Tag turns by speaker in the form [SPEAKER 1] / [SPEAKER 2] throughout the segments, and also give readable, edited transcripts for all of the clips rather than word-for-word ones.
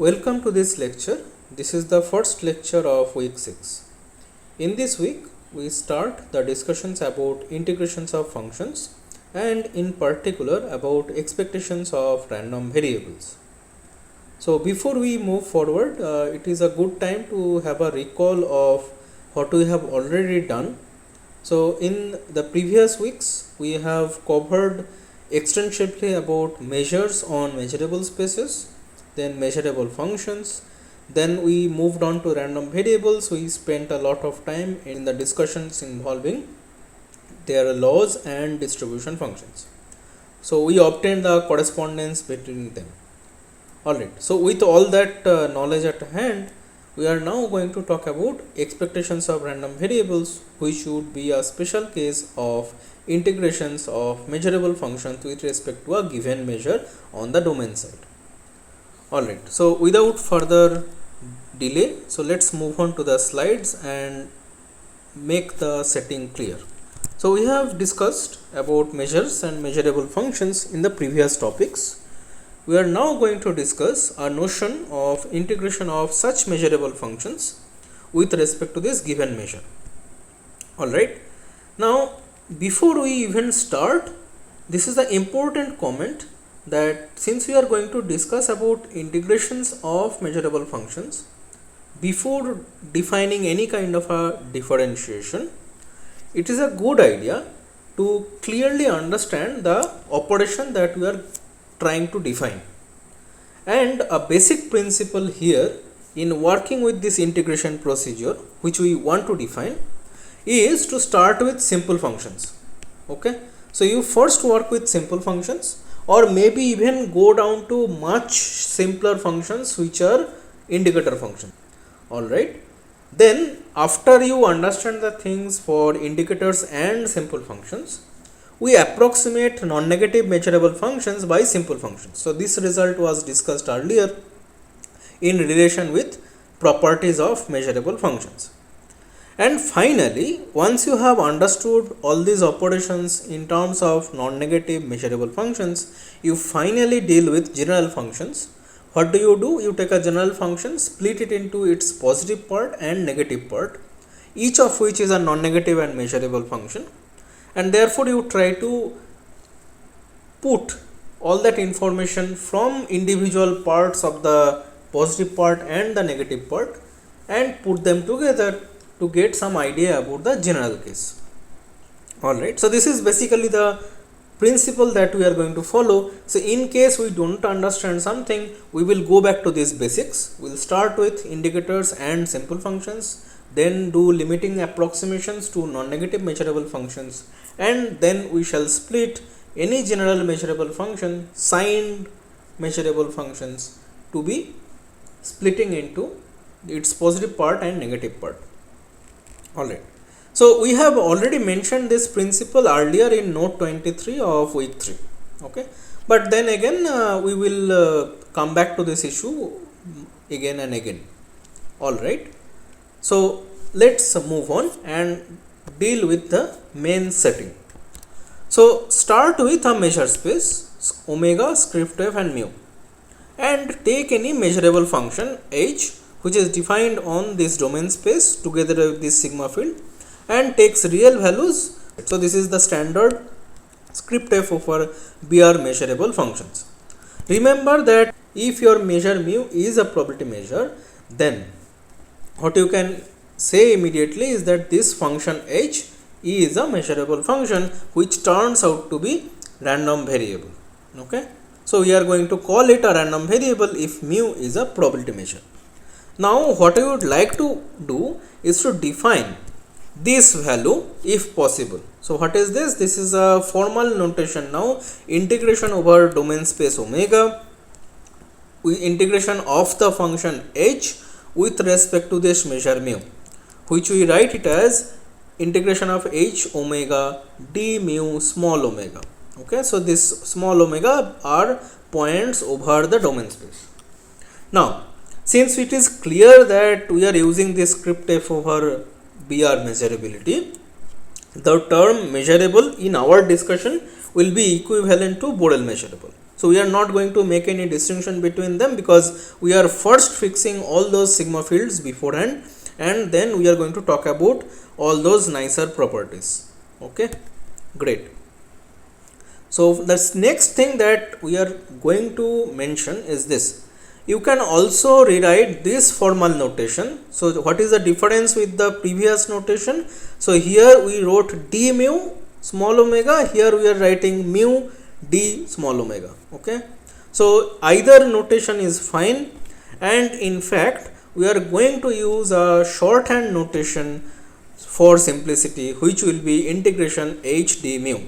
[SPEAKER 1] Welcome to this lecture. This is the first lecture of week 6. In this week, we start the discussions about integrations of functions and in particular about expectations of random variables. So before we move forward, it is a good time to have a recall of what we have already done. So in the previous weeks, we have covered extensively about measures on measurable spaces, then measurable functions, then we moved on to random variables. We spent a lot of time in the discussions involving their laws and distribution functions. So we obtained the correspondence between them. Alright, so with all that knowledge at hand, we are now going to talk about expectations of random variables, which would be a special case of integrations of measurable functions with respect to a given measure on the domain side. Alright, so without further delay, so let's move on to the slides and make the setting clear. So we have discussed about measures and measurable functions in the previous topics. We are now going to discuss a notion of integration of such measurable functions with respect to this given measure. Alright, now before we even start, this is the important comment that since we are going to discuss about integrations of measurable functions, before defining any kind of a differentiation, it is a good idea to clearly understand the operation that we are trying to define. And a basic principle here in working with this integration procedure which we want to define is to start with simple functions. Okay, so you first work with simple functions, or maybe even go down to much simpler functions which are indicator functions. Alright, then after you understand the things for indicators and simple functions, we approximate non-negative measurable functions by simple functions. So this result was discussed earlier in relation with properties of measurable functions. And finally, once you have understood all these operations in terms of non-negative measurable functions, you finally deal with general functions. What do? You take a general function, split it into its positive part and negative part, each of which is a non-negative and measurable function, and therefore you try to put all that information from individual parts of the positive part and the negative part and put them together to get some idea about the general case. Alright, so this is basically the principle that we are going to follow. So in case we don't understand something, we will go back to these basics. We'll start with indicators and simple functions, then do limiting approximations to non-negative measurable functions, and then we shall split any general measurable function, signed measurable functions, to be splitting into its positive part and negative part. Alright, so we have already mentioned this principle earlier in note 23 of week 3. Okay, but then again we will come back to this issue again and again. Alright, so let's move on and deal with the main setting. So start with a measure space omega, script f and mu, and take any measurable function h which is defined on this domain space together with this sigma field and takes real values. So this is the standard script f over BR measurable functions. Remember that if your measure mu is a probability measure, then what you can say immediately is that this function h is a measurable function which turns out to be random variable. Okay, so we are going to call it a random variable if mu is a probability measure. Now what I would like to do is to define this value if possible. So what is this? This is a formal notation now. Integration over domain space omega, integration of the function h with respect to this measure mu, which we write it as integration of h omega d mu small omega. Okay, so this small omega are points over the domain space. Now since it is clear that we are using this script f over BR measurability, the term measurable in our discussion will be equivalent to Borel measurable. So we are not going to make any distinction between them, because we are first fixing all those sigma fields beforehand, and then we are going to talk about all those nicer properties. Okay, great. So the next thing that we are going to mention is this. You can also rewrite this formal notation. So what is the difference with the previous notation? So here we wrote d mu small omega, here we are writing mu d small omega. Okay, so either notation is fine, and in fact we are going to use a shorthand notation for simplicity, which will be integration h d mu.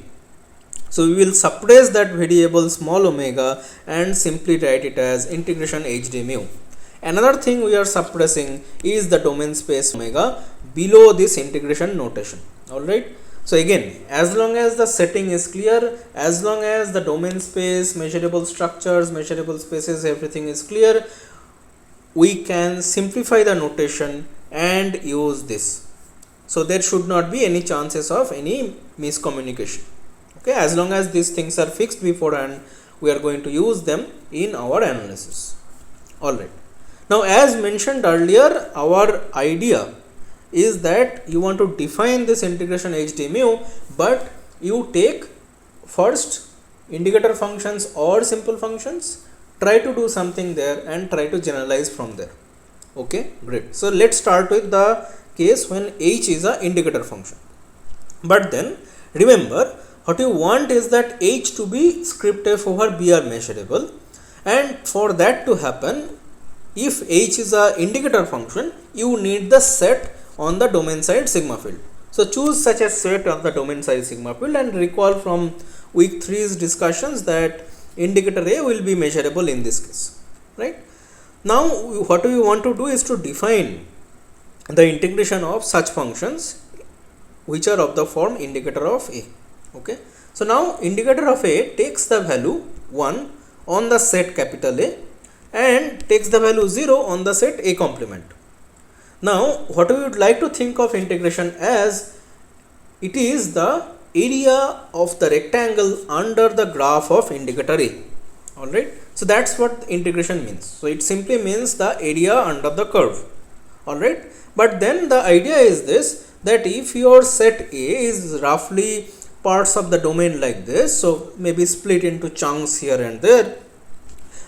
[SPEAKER 1] So we will suppress that variable small omega and simply write it as integration h d mu. Another thing we are suppressing is the domain space omega below this integration notation. Alright. So again, as long as the setting is clear, as long as the domain space, measurable structures, measurable spaces, everything is clear, we can simplify the notation and use this. So there should not be any chances of any miscommunication. Okay, as long as these things are fixed beforehand, we are going to use them in our analysis. Alright. Now as mentioned earlier, our idea is that you want to define this integration h d mu, but you take first indicator functions or simple functions, try to do something there and try to generalize from there. Okay, great. So let's start with the case when h is an indicator function. But then remember, what you want is that h to be script f over br measurable, and for that to happen, if h is a indicator function, you need the set on the domain side sigma field. So choose such a set on the domain side sigma field, and recall from week 3's discussions that indicator a will be measurable in this case, right? Now what we want to do is to define the integration of such functions which are of the form indicator of a. Okay, so now indicator of a takes the value 1 on the set capital A and takes the value 0 on the set A complement. Now what we would like to think of integration as, it is the area of the rectangle under the graph of indicator A. Alright, so that's what integration means. So it simply means the area under the curve. Alright, but then the idea is this, that if your set A is roughly parts of the domain like this, so maybe split into chunks here and there,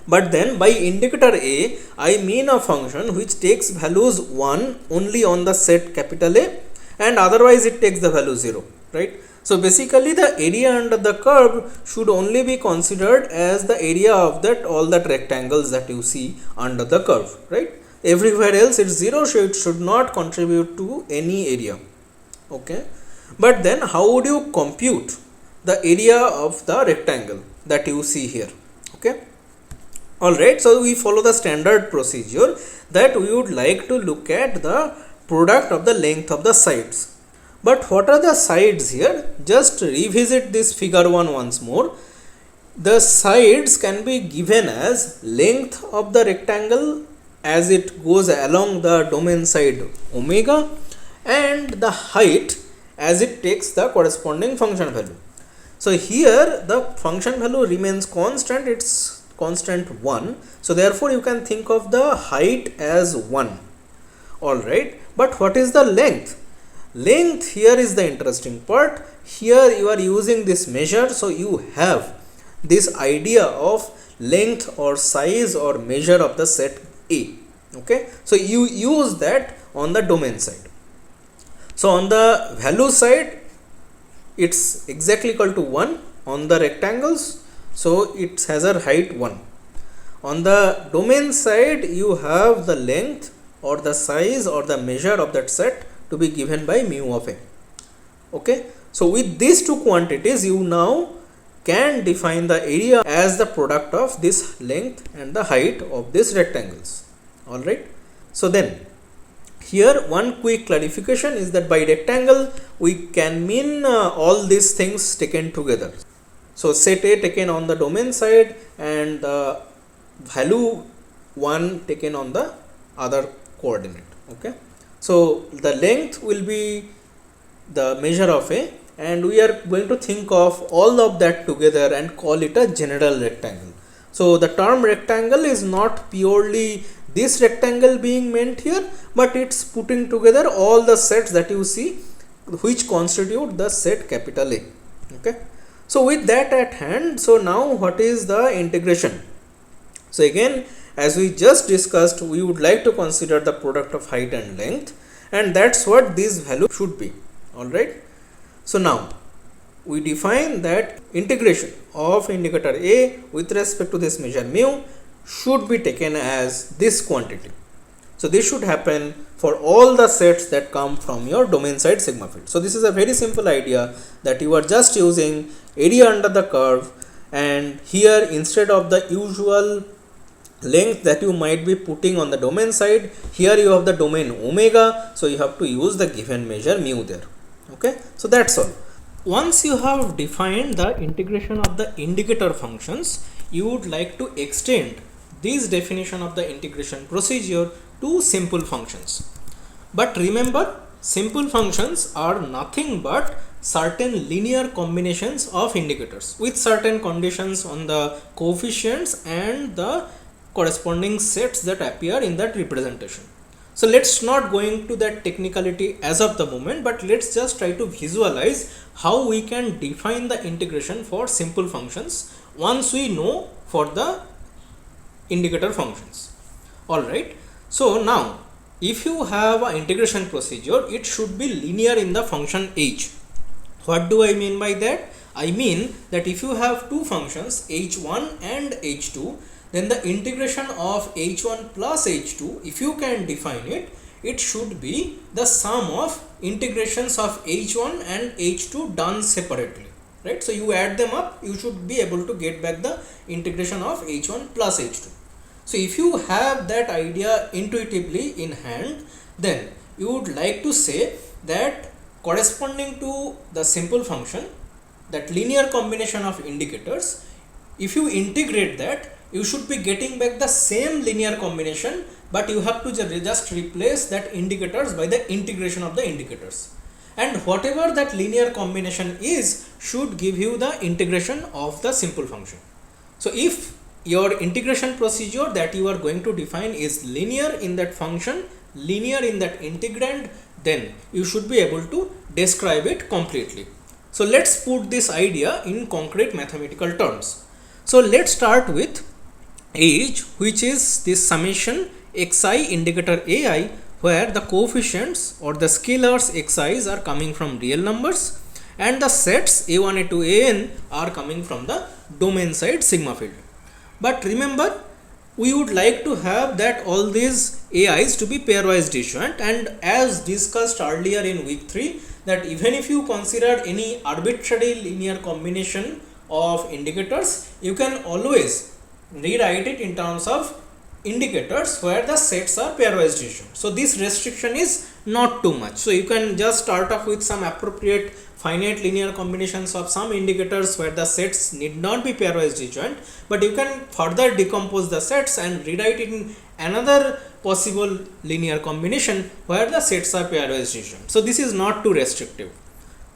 [SPEAKER 1] but then by indicator A I mean a function which takes values 1 only on the set capital A, and otherwise it takes the value 0, right? So basically the area under the curve should only be considered as the area of that all that rectangles that you see under the curve, right? Everywhere else it's 0, so it should not contribute to any area. Okay, but then how would you compute the area of the rectangle that you see here? Okay, alright, so we follow the standard procedure that we would like to look at the product of the length of the sides. But what are the sides here? Just revisit this figure 1 once more. The sides can be given as length of the rectangle as it goes along the domain side omega, and the height as it takes the corresponding function value. So here the function value remains constant, it's constant 1. So therefore you can think of the height as 1. Alright, but what is the length? Length here is the interesting part. Here you are using this measure, so you have this idea of length or size or measure of the set A. Okay, so you use that on the domain side. So on the value side it's exactly equal to 1 on the rectangles, so it has a height 1. On the domain side you have the length or the size or the measure of that set to be given by mu of a. Okay, so with these two quantities you now can define the area as the product of this length and the height of these rectangles. Alright, so then here one quick clarification is that by rectangle we can mean all these things taken together. So set A taken on the domain side and the value 1 taken on the other coordinate. Okay, so the length will be the measure of A, and we are going to think of all of that together and call it a general rectangle. So the term rectangle is not purely this rectangle being meant here, but it's putting together all the sets that you see which constitute the set capital A. Okay. So with that at hand, so now what is the integration? So again, as we just discussed, we would like to consider the product of height and length, and that's what this value should be. Alright. So now we define that integration of indicator A with respect to this measure mu should be taken as this quantity. So this should happen for all the sets that come from your domain side sigma field. So this is a very simple idea that you are just using area under the curve, and here instead of the usual length that you might be putting on the domain side, here you have the domain omega, so you have to use the given measure mu there. Okay, so that's all. Once you have defined the integration of the indicator functions, you would like to extend this definition of the integration procedure to simple functions. But remember, simple functions are nothing but certain linear combinations of indicators with certain conditions on the coefficients and the corresponding sets that appear in that representation. So let's not go into that technicality as of the moment, but let's just try to visualize how we can define the integration for simple functions once we know for the indicator functions. Alright, so now if you have an integration procedure, it should be linear in the function h. What do I mean by that? I mean that if you have two functions h1 and h2, then the integration of h1 plus h2, if you can define it, it should be the sum of integrations of h1 and h2 done separately, right? So you add them up, you should be able to get back the integration of h1 plus h2. So if you have that idea intuitively in hand, then you would like to say that corresponding to the simple function, that linear combination of indicators, if you integrate that, you should be getting back the same linear combination, but you have to just replace that indicators by the integration of the indicators, and whatever that linear combination is should give you the integration of the simple function. So if your integration procedure that you are going to define is linear in that function, linear in that integrand, then you should be able to describe it completely. So let's put this idea in concrete mathematical terms. So let's start with h, which is this summation xi indicator ai, where the coefficients or the scalars xi's are coming from real numbers and the sets a1 a2 an are coming from the domain side sigma field. But remember, we would like to have that all these ai's to be pairwise disjoint, and as discussed earlier in week 3, that even if you consider any arbitrary linear combination of indicators, you can always rewrite it in terms of indicators where the sets are pairwise disjoint. So this restriction is not too much. So you can just start off with some appropriate finite linear combinations of some indicators where the sets need not be pairwise disjoint, but you can further decompose the sets and rewrite it in another possible linear combination where the sets are pairwise disjoint. So this is not too restrictive.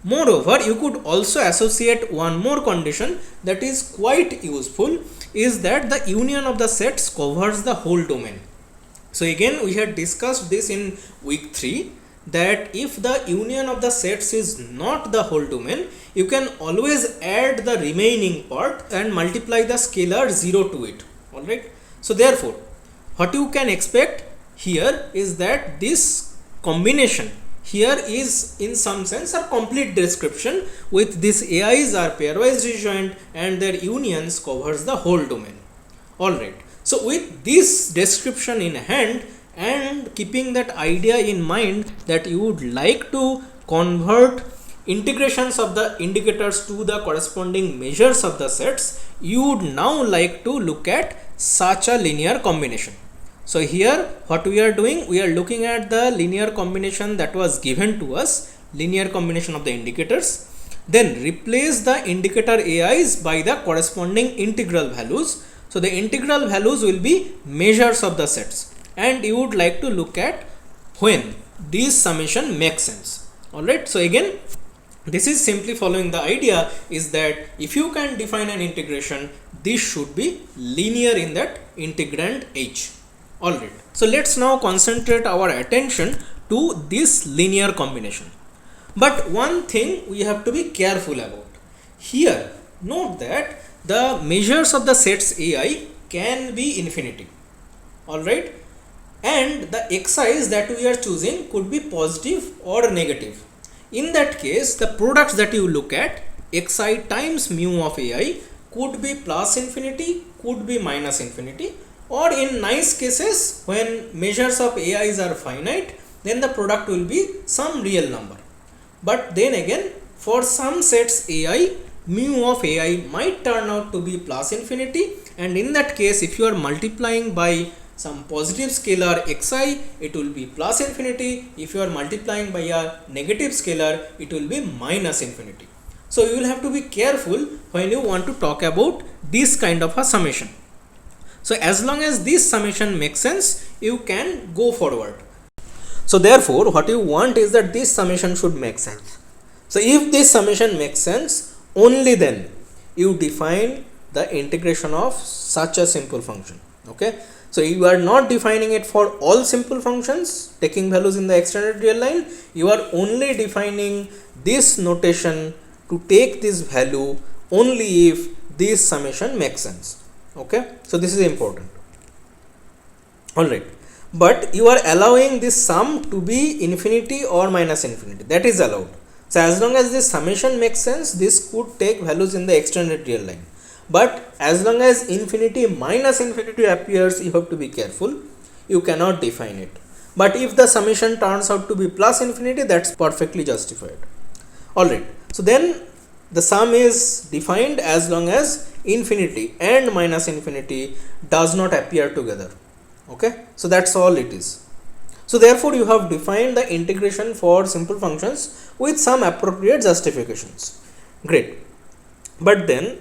[SPEAKER 1] Moreover, you could also associate one more condition that is quite useful, is that the union of the sets covers the whole domain. So again, we had discussed this in week 3, that if the union of the sets is not the whole domain, you can always add the remaining part and multiply the scalar 0 to it. Alright. So therefore, what you can expect here is that this combination here is in some sense a complete description, with these ai's are pairwise disjoint and their unions covers the whole domain. Alright. So with this description in hand and keeping that idea in mind that you would like to convert integrations of the indicators to the corresponding measures of the sets, you would now like to look at such a linear combination. So here what we are doing, we are looking at the linear combination that was given to us, linear combination of the indicators, then replace the indicator ai's by the corresponding integral values. So the integral values will be measures of the sets, and you would like to look at when this summation makes sense. Alright, so again, this is simply following the idea is that if you can define an integration, this should be linear in that integrand h. Alright, so let's now concentrate our attention to this linear combination. But one thing we have to be careful about. Here, note that the measures of the sets ai can be infinity. Alright, and the xi's that we are choosing could be positive or negative. In that case, the products that you look at, xi times mu of ai, could be plus infinity, could be minus infinity, or in nice cases when measures of ai's are finite, then the product will be some real number. But then again, for some sets ai, mu of ai might turn out to be plus infinity, and in that case, if you are multiplying by some positive scalar xi, it will be plus infinity. If you are multiplying by a negative scalar, it will be minus infinity. So you will have to be careful when you want to talk about this kind of a summation. So as long as this summation makes sense, you can go forward. So therefore, what you want is that this summation should make sense. So if this summation makes sense, only then you define the integration of such a simple function. Okay. So you are not defining it for all simple functions taking values in the extended real line. You are only defining this notation to take this value only if this summation makes sense. Okay. So this is important. Alright. But you are allowing this sum to be infinity or minus infinity. That is allowed. So as long as this summation makes sense, this could take values in the extended real line. But as long as infinity minus infinity appears, you have to be careful. You cannot define it. But if the summation turns out to be plus infinity, that's perfectly justified. Alright. So then the sum is defined as long as infinity and minus infinity does not appear together. Okay. So that's all it is. So therefore you have defined the integration for simple functions with some appropriate justifications. Great. But then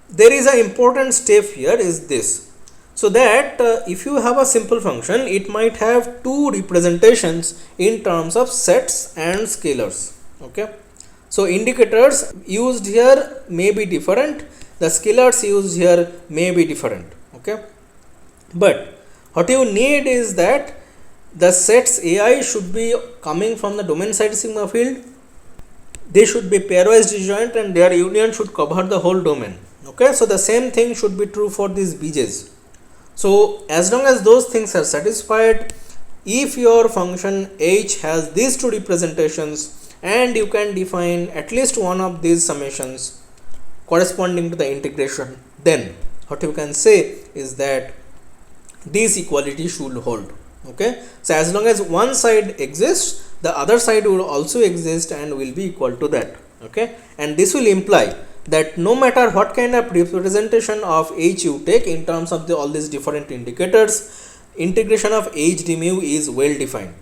[SPEAKER 1] there is an important step here is this. So that if you have a simple function, it might have two representations in terms of sets and scalars. Okay. So indicators used here may be different. The scalars used here may be different. Okay. But what you need is that the sets ai should be coming from the domain side sigma field. They should be pairwise disjoint and their union should cover the whole domain. Okay, so the same thing should be true for these bj's. So as long as those things are satisfied, if your function h has these two representations and you can define at least one of these summations corresponding to the integration, then what you can say is that this equality should hold. Okay, so as long as one side exists, the other side will also exist and will be equal to that. Okay, and this will imply that no matter what kind of representation of h you take in terms of all these different indicators, integration of h d mu is well defined.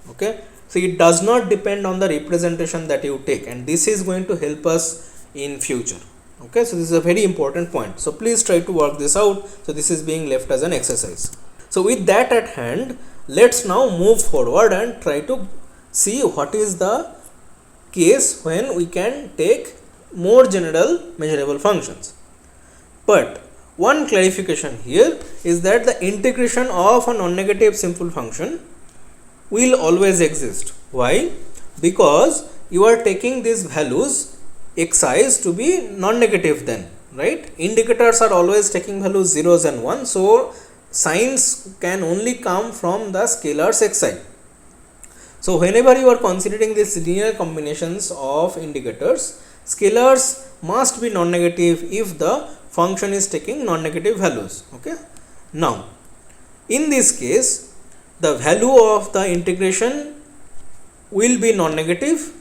[SPEAKER 1] Okay, so it does not depend on the representation that you take, and this is going to help us in future. Okay, so this is a very important point. So please try to work this out. So this is being left as an exercise. So with that at hand, let's now move forward and try to see what is the case when we can take more general measurable functions. But one clarification here is that the integration of a non-negative simple function will always exist. Why? Because you are taking these values xi's to be non-negative then, right? Indicators are always taking values zeros and ones, so signs can only come from the scalars xi. So whenever you are considering these linear combinations of indicators, scalars must be non-negative if the function is taking non-negative values. Okay. Now, in this case, the value of the integration will be non-negative,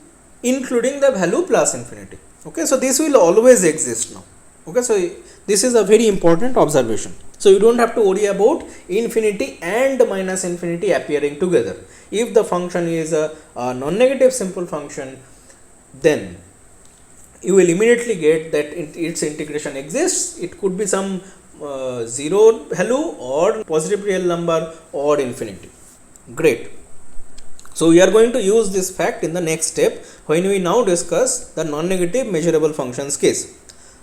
[SPEAKER 1] including the value plus infinity. Okay. So this will always exist now. Okay. So this is a very important observation. So you don't have to worry about infinity and minus infinity appearing together. If the function is a non-negative simple function, then you will immediately get that its integration exists. It could be some zero value or positive real number or infinity. Great. So we are going to use this fact in the next step when we now discuss the non-negative measurable functions case.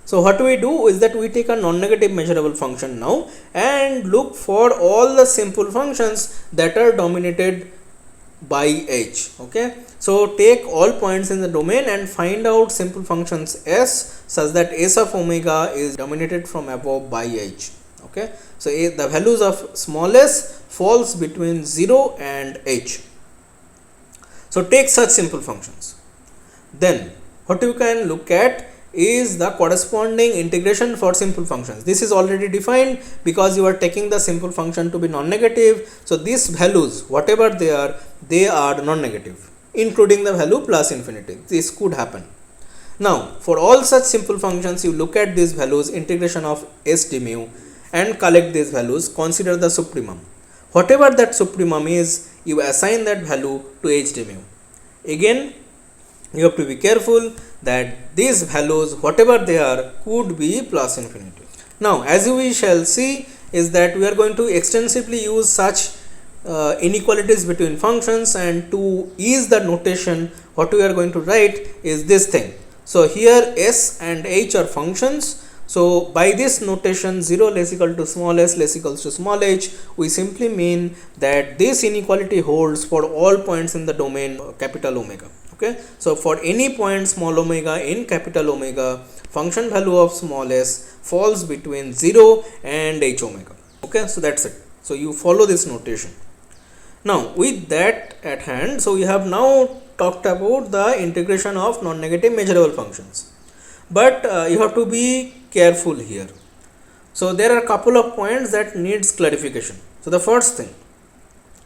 [SPEAKER 1] So what we do is that we take a non-negative measurable function now and look for all the simple functions that are dominated by h. Okay, so take all points in the domain and find out simple functions s such that s of omega is dominated from above by h. Okay, so the values of small s falls between 0 and h. So take such simple functions. Then what you can look at is the corresponding integration for simple functions. This is already defined because you are taking the simple function to be non-negative. So these values, whatever they are non-negative, including the value plus infinity. This could happen. Now for all such simple functions, you look at these values, integration of s d mu, and collect these values, consider the supremum. Whatever that supremum is, you assign that value to h d mu. Again, you have to be careful that these values, whatever they are, could be plus infinity. Now as we shall see is that we are going to extensively use such inequalities between functions, and to ease the notation, what we are going to write is this thing. So here s and h are functions. So by this notation, 0 less equal to small s less equals to small h, we simply mean that this inequality holds for all points in the domain capital omega. Okay, so for any point small omega in capital omega, function value of small s falls between 0 and h omega. Okay, so that's it. So you follow this notation. Now with that at hand, so we have now talked about the integration of non-negative measurable functions, but you have to be careful here. So there are a couple of points that needs clarification. So the first thing,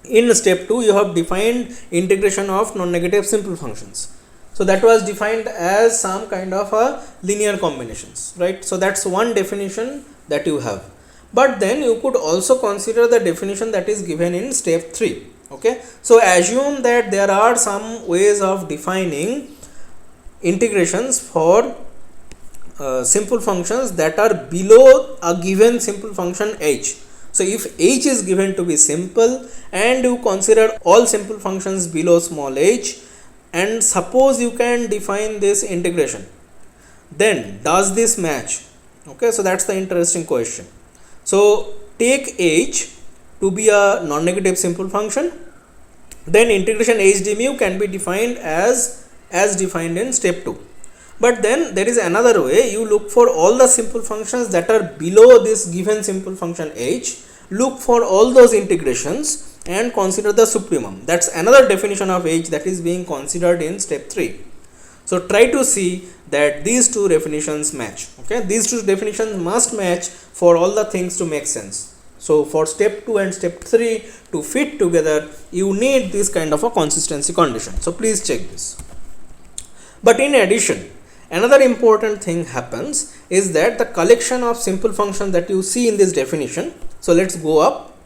[SPEAKER 1] in step 2 you have defined integration of non-negative simple functions. So that was defined as some kind of a linear combinations, right? So that's one definition that you have, but then you could also consider the definition that is given in step 3. Okay, so assume that there are some ways of defining integrations for simple functions that are below a given simple function h. So if h is given to be simple and you consider all simple functions below small h, and suppose you can define this integration, then does this match? Okay, so that's the interesting question. So take h to be a non-negative simple function, then integration h d mu can be defined as defined in step 2. But then there is another way. You look for all the simple functions that are below this given simple function h, look for all those integrations and consider the supremum. That's another definition of h that is being considered in step 3. So try to see that these two definitions match. Okay, these two definitions must match for all the things to make sense. So for step 2 and step 3 to fit together, you need this kind of a consistency condition. So please check this. But in addition, another important thing happens is that the collection of simple functions that you see in this definition. So let's go up.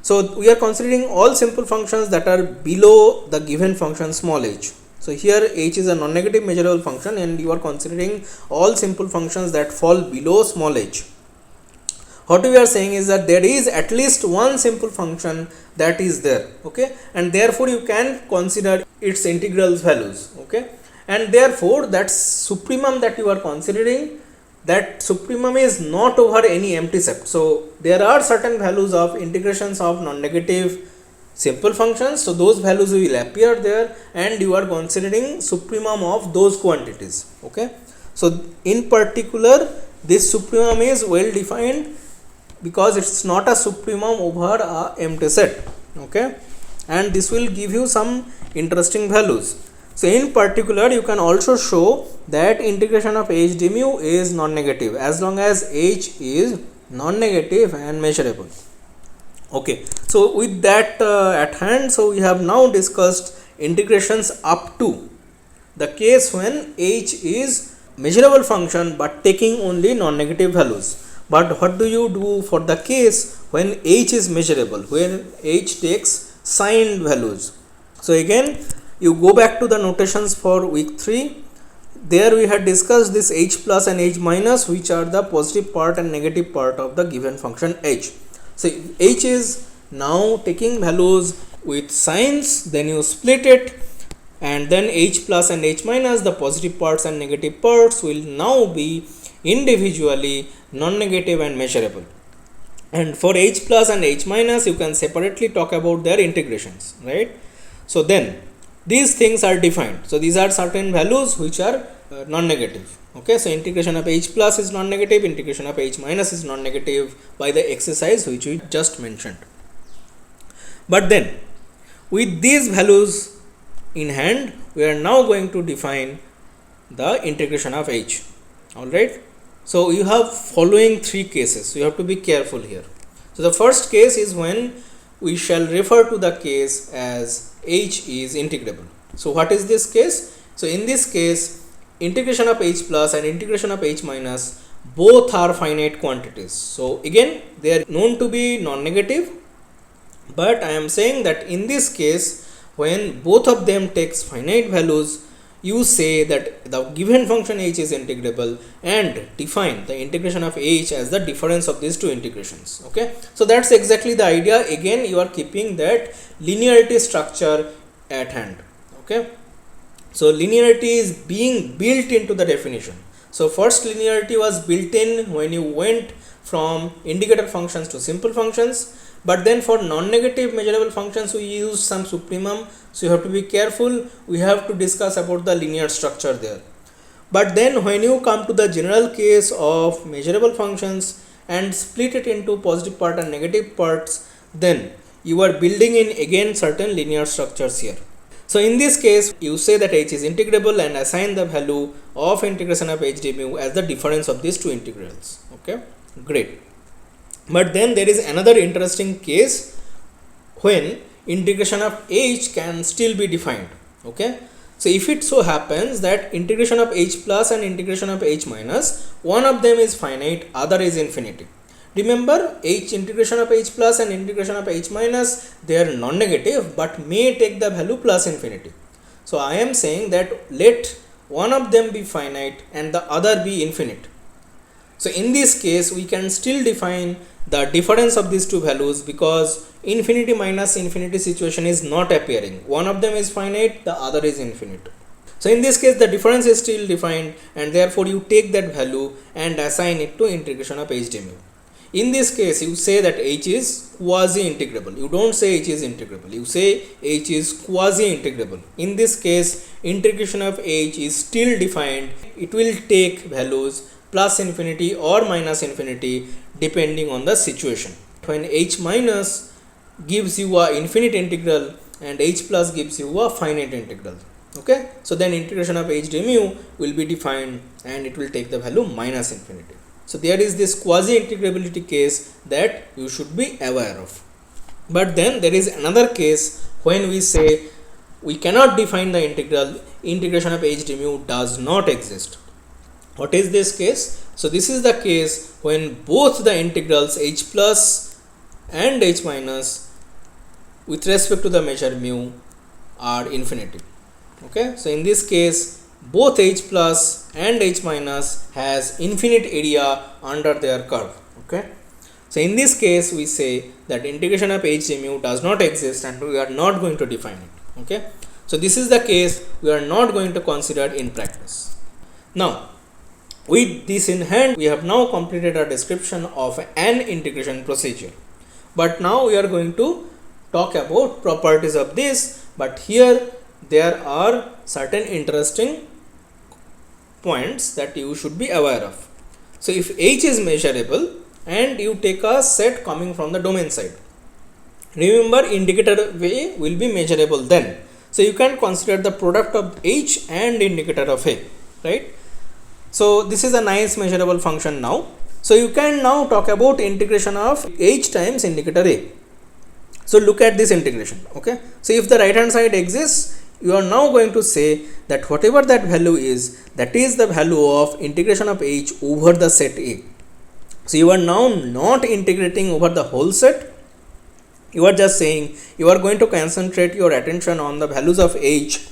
[SPEAKER 1] So we are considering all simple functions that are below the given function small h. So here h is a non-negative measurable function and you are considering all simple functions that fall below small h. What we are saying is that there is at least one simple function that is there. Okay, and therefore you can consider its integral values. Okay, and therefore that supremum that you are considering, that supremum is not over any empty set. So there are certain values of integrations of non-negative simple functions, so those values will appear there and you are considering supremum of those quantities. Okay, so in particular this supremum is well defined because it's not a supremum over a empty set. Okay, and this will give you some interesting values. So in particular you can also show that integration of h d mu is non-negative as long as h is non-negative and measurable. Okay, so with that at hand, so we have now discussed integrations up to the case when h is measurable function but taking only non-negative values. But what do you do for the case when h is measurable, when h takes signed values? So again you go back to the notations for week 3. There we had discussed this h plus and h minus, which are the positive part and negative part of the given function h. So if h is now taking values with signs, then you split it, and then h plus and h minus, the positive parts and negative parts, will now be individually non-negative and measurable. And for h plus and h minus, you can separately talk about their integrations, right? So then these things are defined. So these are certain values which are non-negative. Okay, so integration of h plus is non-negative, integration of h minus is non-negative by the exercise which we just mentioned. But then with these values in hand, we are now going to define the integration of h. All right. So you have following three cases. So you have to be careful here. So the first case is when we shall refer to the case as h is integrable. So what is this case? So in this case, integration of h plus and integration of h minus both are finite quantities. So again, they are known to be non-negative, but I am saying that in this case, when both of them takes finite values, you say that the given function h is integrable and define the integration of h as the difference of these two integrations. Okay, so that's exactly the idea. Again, you are keeping that linearity structure at hand. Okay, so linearity is being built into the definition. So first linearity was built in when you went from indicator functions to simple functions, but then for non-negative measurable functions we use some supremum. So you have to be careful. We have to discuss about the linear structure there. But then when you come to the general case of measurable functions and split it into positive part and negative parts, then you are building in again certain linear structures here. So in this case, you say that h is integrable and assign the value of integration of h d mu as the difference of these two integrals. Okay, great. But then there is another interesting case when integration of h can still be defined. Okay, so if it so happens that integration of h plus and integration of h minus, one of them is finite, other is infinity. Remember, integration of h plus and integration of h minus, they are non-negative but may take the value plus infinity. So I am saying that let one of them be finite and the other be infinite. So in this case, we can still define the difference of these two values because infinity minus infinity situation is not appearing. One of them is finite, the other is infinite. So in this case, the difference is still defined and therefore you take that value and assign it to integration of h d mu. In this case, you say that h is quasi-integrable. You don't say h is integrable. You say h is quasi-integrable. In this case, integration of h is still defined. It will take values plus infinity or minus infinity depending on the situation. When h minus gives you a infinite integral and h plus gives you a finite integral. Okay, so then integration of h d mu will be defined and it will take the value minus infinity. So there is this quasi-integrability case that you should be aware of. But then there is another case when we say we cannot define the integral, integration of h d mu does not exist. What is this case? So this is the case when both the integrals h plus and h minus with respect to the measure mu are infinity. Okay, so in this case both h plus and h minus has infinite area under their curve. Okay, so in this case we say that integration of h d mu does not exist and we are not going to define it. Okay, so this is the case we are not going to consider in practice. Now with this in hand, we have now completed a description of an integration procedure. But now we are going to talk about properties of this, but here there are certain interesting points that you should be aware of. So if h is measurable and you take a set coming from the domain side, remember indicator of a will be measurable then. So you can consider the product of h and indicator of a, right? So this is a nice measurable function now. So you can now talk about integration of h times indicator a. So look at this integration. Okay, so if the right hand side exists, you are now going to say that whatever that value is, that is the value of integration of h over the set A. So you are now not integrating over the whole set. You are just saying you are going to concentrate your attention on the values of h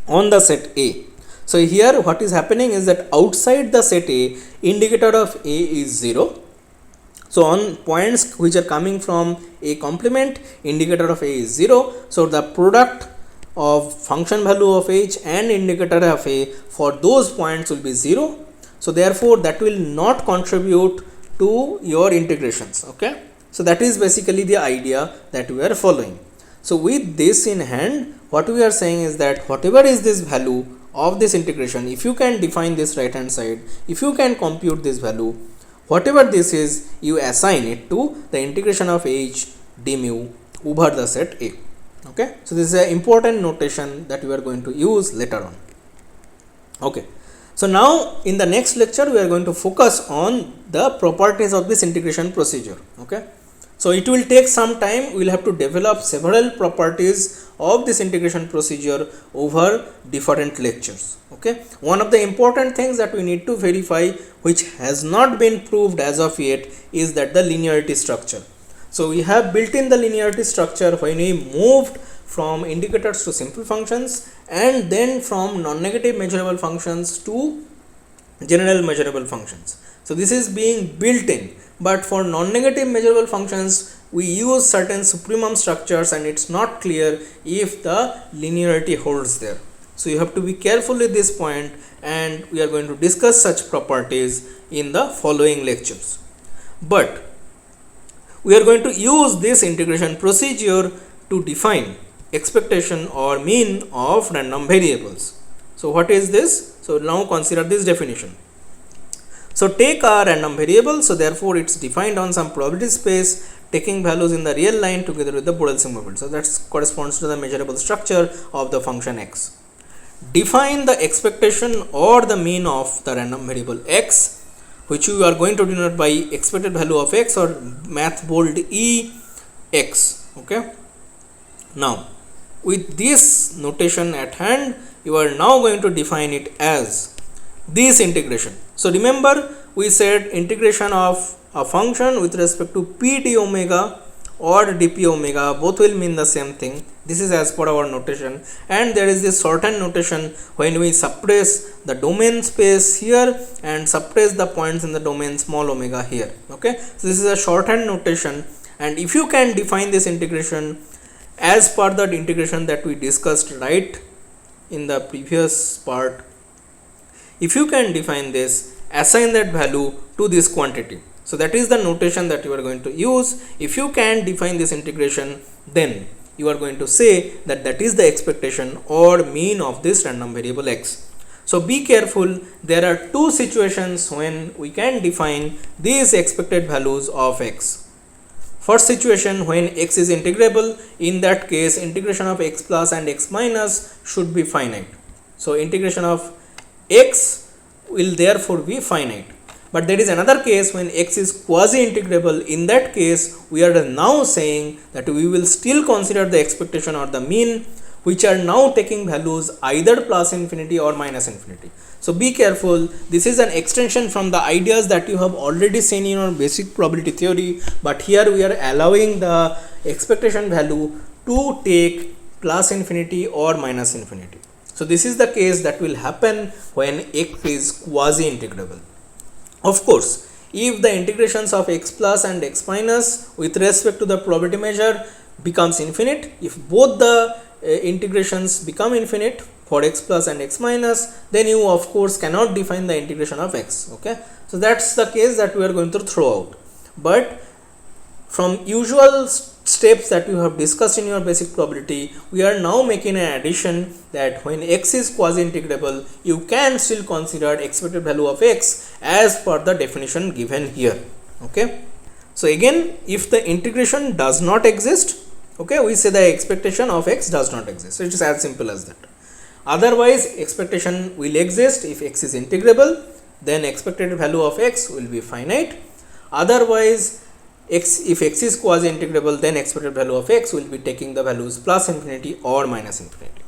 [SPEAKER 1] on the set A. So here what is happening is that outside the set A, indicator of A is 0. So on points which are coming from A complement, indicator of A is 0. So the product of function value of h and indicator of A for those points will be 0. So therefore that will not contribute to your integrations. Okay, so that is basically the idea that we are following. So with this in hand, what we are saying is that whatever is this value of this integration, if you can define this right hand side, if you can compute this value, whatever this is, you assign it to the integration of h d mu over the set A. Okay, so this is an important notation that we are going to use later on. Okay, so now in the next lecture we are going to focus on the properties of this integration procedure. Okay, so it will take some time. We will have to develop several properties of this integration procedure over different lectures. Okay, one of the important things that we need to verify, which has not been proved as of yet, is that the linearity structure. So we have built in the linearity structure when we moved from indicators to simple functions, and then from non-negative measurable functions to general measurable functions. So this is being built in, but for non-negative measurable functions we use certain supremum structures, and it's not clear if the linearity holds there. So you have to be careful with this point, and we are going to discuss such properties in the following lectures. But we are going to use this integration procedure to define expectation or mean of random variables. So what is this? So now consider this definition. So take a random variable, so therefore it's defined on some probability space taking values in the real line together with the Borel-Singh probability. So that corresponds to the measurable structure of the function x. Define the expectation or the mean of the random variable x, which you are going to denote by expected value of x, or math bold E x. Okay, now with this notation at hand, you are now going to define it as this integration. So remember, we said integration of a function with respect to p d omega or dp omega, both will mean the same thing. This is as per our notation, and there is this shortened notation when we suppress the domain space here and suppress the points in the domain small omega here. Okay, so this is a shortened notation, and if you can define this integration as per the integration that we discussed right in the previous part, if you can define this, assign that value to this quantity. So that is the notation that you are going to use. If you can define this integration, then you are going to say that that is the expectation or mean of this random variable x. So be careful, there are two situations when we can define these expected values of x. First situation, when x is integrable, in that case integration of x plus and x minus should be finite. So integration of x will therefore be finite. But there is another case when x is quasi-integrable. In that case, we are now saying that we will still consider the expectation or the mean, which are now taking values either plus infinity or minus infinity. So be careful, this is an extension from the ideas that you have already seen in your basic probability theory, but here we are allowing the expectation value to take plus infinity or minus infinity. So this is the case that will happen when x is quasi-integrable. Of course, if the integrations of x plus and x minus with respect to the probability measure becomes infinite, if both the integrations become infinite for x plus and x minus, then you of course cannot define the integration of x. Okay, so that's the case that we are going to throw out. But from usual steps that you have discussed in your basic probability, we are now making an addition that when x is quasi-integrable, you can still consider expected value of x as per the definition given here. Okay, so again, if the integration does not exist, okay, we say the expectation of x does not exist. So it is as simple as that. Otherwise, expectation will exist if x is integrable, then expected value of x will be finite. Otherwise, if x is quasi-integrable, then expected value of x will be taking the values plus infinity or minus infinity.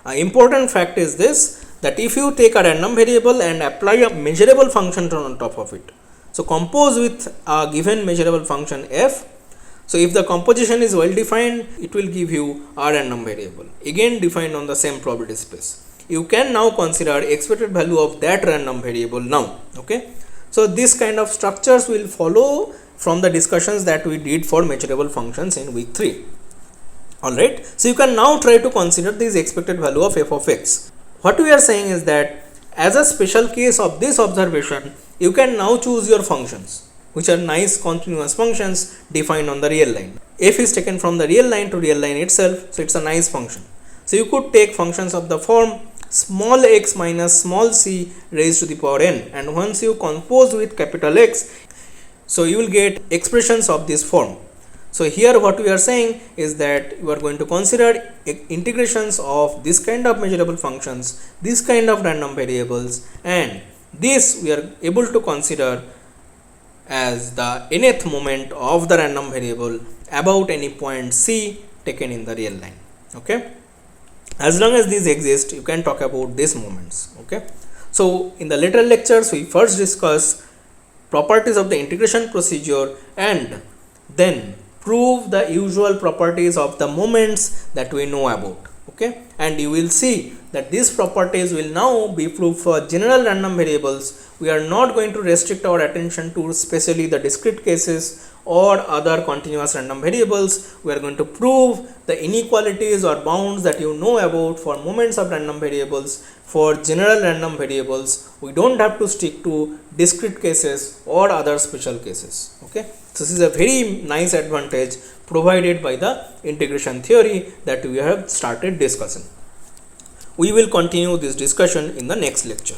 [SPEAKER 1] Important fact is this, that if you take a random variable and apply a measurable function on top of it, so compose with a given measurable function f. So if the composition is well defined, it will give you a random variable, again defined on the same probability space. You can now consider expected value of that random variable now. Okay, so this kind of structures will follow from the discussions that we did for measurable functions in week 3. Alright, so you can now try to consider this expected value of f of x. What we are saying is that As a special case of this observation, you can now choose your functions, which are nice continuous functions defined on the real line. F is taken from the real line to real line itself, so it's a nice function. So you could take functions of the form small x minus small c raised to the power n, and once you compose with capital X, so you will get expressions of this form. So here what we are saying is that you are going to consider integrations of this kind of measurable functions, this kind of random variables, and this we are able to consider as the nth moment of the random variable about any point C taken in the real line. Okay, as long as these exist, you can talk about these moments. Okay, so in the later lectures we first discuss properties of the integration procedure and then prove the usual properties of the moments that we know about. Okay, and you will see that these properties will now be proved for general random variables. We are not going to restrict our attention to especially the discrete cases or other continuous random variables. We are going to prove the inequalities or bounds that you know about for moments of random variables. For general random variables, we don't have to stick to discrete cases or other special cases. Okay, so this is a very nice advantage provided by the integration theory that we have started discussing. We will continue this discussion in the next lecture.